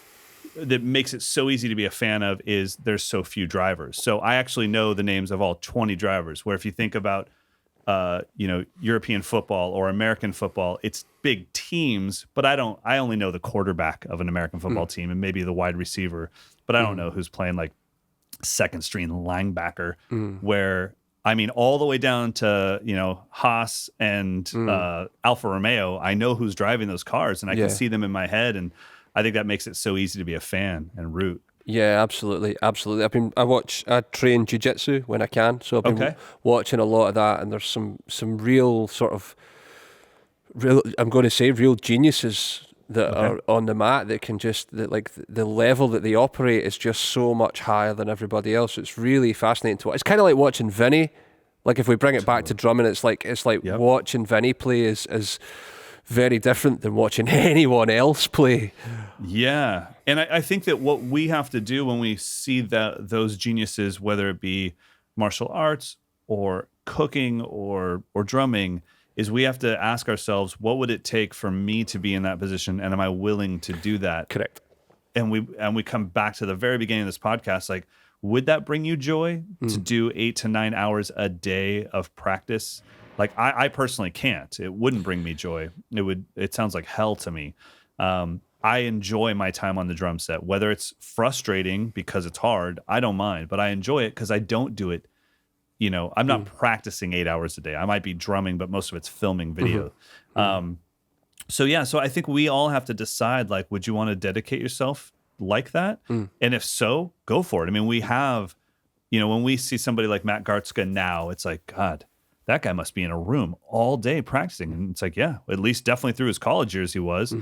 that makes it so easy to be a fan of, is there's so few drivers. So I actually know the names of all 20 drivers, where if you think about European football or American football, it's big teams, but I only know the quarterback of an American football team and maybe the wide receiver, but I don't know who's playing like second string linebacker, where all the way down to Haas and Alfa Romeo, I know who's driving those cars and I can see them in my head, and I think that makes it so easy to be a fan and root. Yeah, absolutely. I train jiu-jitsu when I can, so I've been watching a lot of that, and there's some real sort of real geniuses that are on the mat that can the level that they operate is just so much higher than everybody else. It's really fascinating to watch. It's kind of like watching Vinny. Like, if we bring it back to drumming, it's like watching Vinny play is very different than watching anyone else play. Yeah. And I think that what we have to do when we see those geniuses, whether it be martial arts or cooking or drumming, is we have to ask ourselves, what would it take for me to be in that position? And am I willing to do that? Correct. And we come back to the very beginning of this podcast, like, would that bring you joy to do 8 to 9 hours a day of practice? Like, I personally can't. It wouldn't bring me joy. It sounds like hell to me. I enjoy my time on the drum set. Whether it's frustrating because it's hard, I don't mind. But I enjoy it because I don't do it. I'm not practicing 8 hours a day. I might be drumming, but most of it's filming video. So I think we all have to decide, like, would you want to dedicate yourself like that? And if so, go for it. We have, when we see somebody like Matt Gartzka now, it's like, God, that guy must be in a room all day practicing. And it's like, yeah, at least definitely through his college years he was.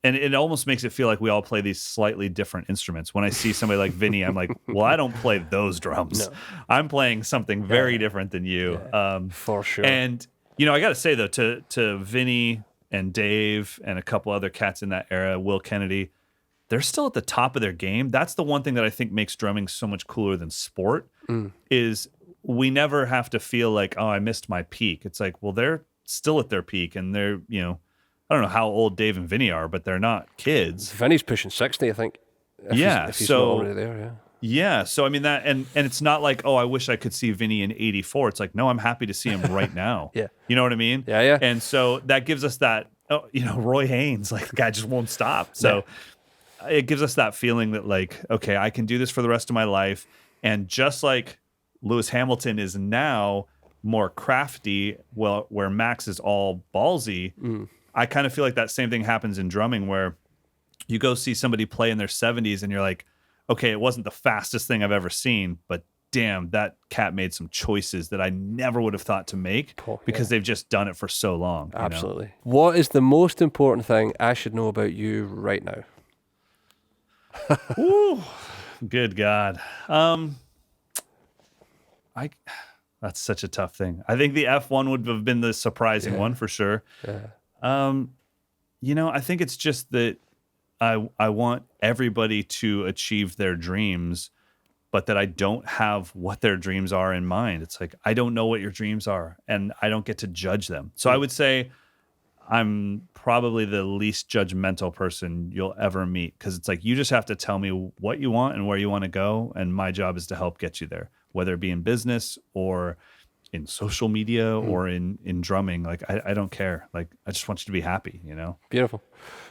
And it almost makes it feel like we all play these slightly different instruments. When I see somebody like Vinny, I'm like, well, I don't play those drums. No. I'm playing something very different than you. For sure. And, I got to say, though, to Vinny and Dave and a couple other cats in that era, Will Kennedy, they're still at the top of their game. That's the one thing that I think makes drumming so much cooler than sport, is we never have to feel like, oh, I missed my peak. It's like, well, they're still at their peak, and they're, I don't know how old Dave and Vinny are, but they're not kids. Vinny's pushing 60, I think. If he's not already there, Yeah, so that, and it's not like, oh, I wish I could see Vinny in 84. It's like, no, I'm happy to see him right now. Yeah. You know what I mean? Yeah. And so that gives us that Roy Haynes, like the guy just won't stop. So it gives us that feeling that like, okay, I can do this for the rest of my life. And just like Lewis Hamilton is now more crafty, where Max is all ballsy, I kind of feel like that same thing happens in drumming, where you go see somebody play in their 70s and you're like, okay, it wasn't the fastest thing I've ever seen, but damn, that cat made some choices that I never would have thought to make because they've just done it for so long. Absolutely. What is the most important thing I should know about you right now? Ooh, good God. That's such a tough thing. I think the F1 would have been the surprising one for sure. Yeah. I think it's just that I want everybody to achieve their dreams, but that I don't have what their dreams are in mind. It's like, I don't know what your dreams are, and I don't get to judge them. So I would say I'm probably the least judgmental person you'll ever meet, because it's like, you just have to tell me what you want and where you want to go, and my job is to help get you there, whether it be in business or in social media or in drumming. Like, I don't care. Like, I just want you to be happy, Beautiful.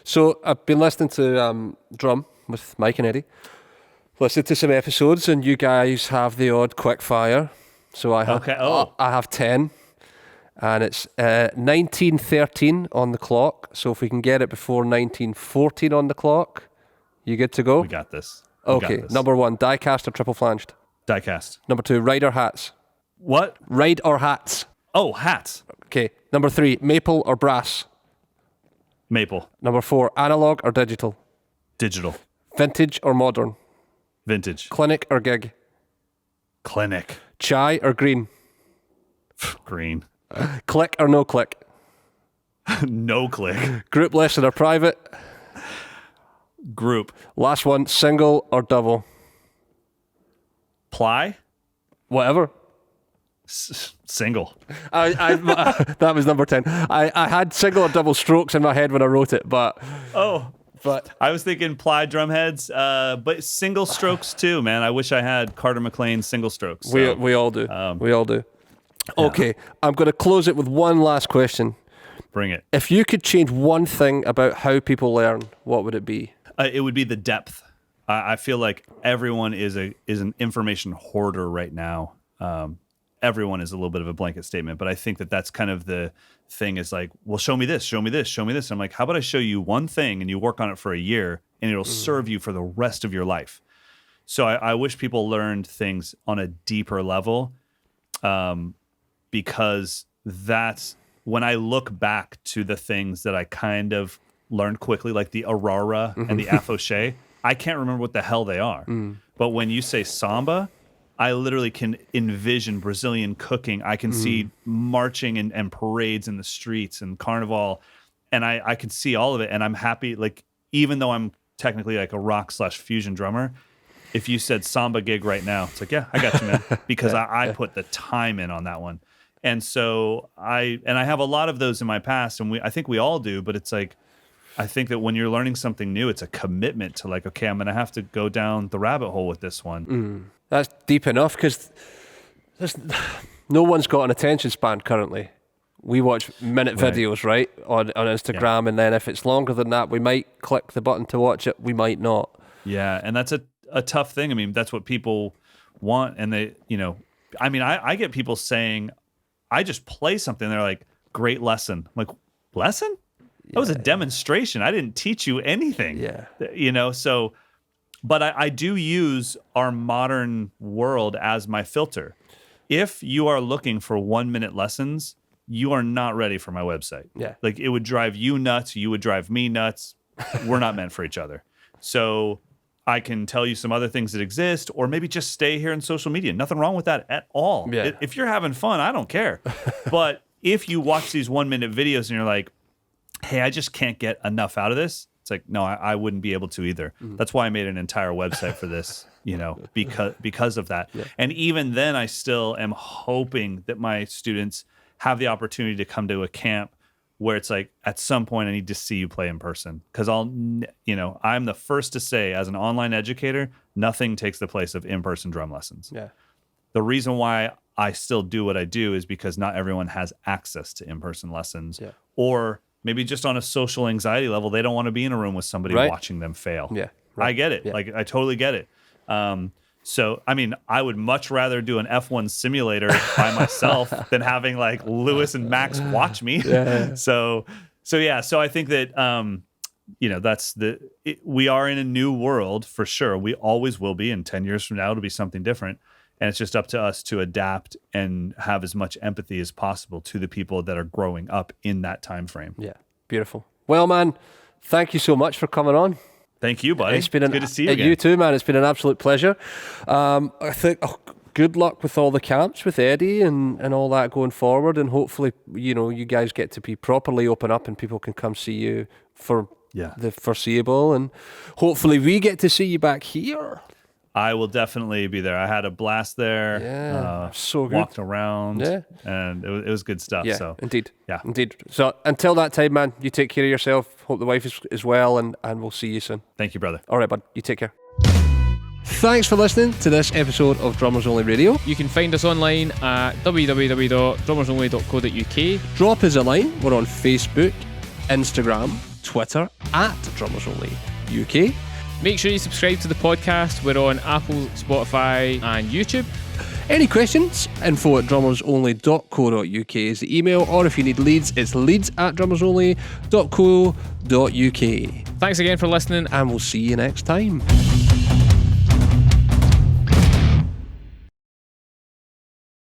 So I've been listening to Drum with Mike and Eddie. Listened to some episodes, and you guys have the odd quick fire. So I have I have 10, and it's 19:13 on the clock. So if we can get it before 19:14 on the clock, you good to go? We got this. Okay. Number 1, die-cast or triple flanged? Die-cast. Number 2, ride or hats? What? Ride or hats? Oh, hats. Okay. Number 3, maple or brass? Maple. Number 4, analog or digital? Digital. Vintage or modern? Vintage. Clinic or gig? Clinic. Chai or green? Green. Click or no click? No click. Group lesson or private? Group. Last one, single or double? Ply? Whatever. Single. That was number 10. I had single or double strokes in my head when I wrote it, but I was thinking ply drum heads, but single strokes too, man. I wish I had Carter McLean's single strokes. So, we all do. We all do. Okay, I'm going to close it with one last question. Bring it. If you could change one thing about how people learn, what would it be? It would be the depth. I feel like everyone is an information hoarder right now. Everyone is a little bit of a blanket statement, but I think that's kind of the thing, is like, well, show me this, show me this, show me this. I'm like, how about I show you one thing and you work on it for a year and it'll serve you for the rest of your life. So I wish people learned things on a deeper level, because that's when I look back to the things that I kind of learned quickly, like the Aurora and the Affoché, I can't remember what the hell they are. But when you say samba, I literally can envision Brazilian cooking. I can see marching and parades in the streets and carnival, and I can see all of it. And I'm happy, like, even though I'm technically like a rock/fusion drummer, if you said samba gig right now, it's like, yeah, I got you, man, because I put the time in on that one. And so I have a lot of those in my past, and I think we all do, but it's like, I think that when you're learning something new, it's a commitment to like, okay, I'm going to have to go down the rabbit hole with this one. That's deep enough, because no one's got an attention span currently. We watch minute videos, right, on Instagram, and then if it's longer than that, we might click the button to watch it, we might not. Yeah, and that's a tough thing. I mean, that's what people want, and they, I mean, I get people saying, I just play something, they're like, great lesson. I'm like, lesson? That was a demonstration. I didn't teach you anything. So, but I do use our modern world as my filter. If you are looking for 1-minute lessons, you are not ready for my website. Yeah. Like, it would drive you nuts. You would drive me nuts. We're not meant for each other. So I can tell you some other things that exist, or maybe just stay here in social media. Nothing wrong with that at all. Yeah. If you're having fun, I don't care. But if you watch these 1-minute videos and you're like, hey, I just can't get enough out of this, it's like, no, I wouldn't be able to either. That's why I made an entire website for this, because of that. Yeah. And even then, I still am hoping that my students have the opportunity to come to a camp where it's like, at some point I need to see you play in person. Because I'm the first to say, as an online educator, nothing takes the place of in-person drum lessons. Yeah. The reason why I still do what I do is because not everyone has access to in-person lessons, or maybe just on a social anxiety level, they don't want to be in a room with somebody watching them fail. Yeah. I get it. Like, I totally get it. So, I mean, I would much rather do an F1 simulator by myself than having like Lewis and Max watch me. Yeah. So I think that, we are in a new world for sure. We always will be. And 10 years from now, it'll be something different. And it's just up to us to adapt and have as much empathy as possible to the people that are growing up in that time frame. Yeah. Beautiful. Well, man, thank you so much for coming on. Thank you, buddy. It's good to see you again. You too, man. It's been an absolute pleasure. I think good luck with all the camps with Eddie and all that going forward. And hopefully, you guys get to be properly open up and people can come see you for the foreseeable. And hopefully we get to see you back here. I will definitely be there. I had a blast there. Yeah, so good. Walked around, and it was good stuff. Yeah, so indeed. Yeah, indeed. So until that time, man, you take care of yourself. Hope the wife is well, and we'll see you soon. Thank you, brother. All right, bud. You take care. Thanks for listening to this episode of Drummers Only Radio. You can find us online at www.drummersonly.co.uk. Drop us a line. We're on Facebook, Instagram, Twitter at Drummers Only UK. Make sure you subscribe to the podcast. We're on Apple, Spotify and YouTube. Any questions? info@drummersonly.co.uk is the email, or if you need leads, it's leads@drummersonly.co.uk. Thanks again for listening, and we'll see you next time.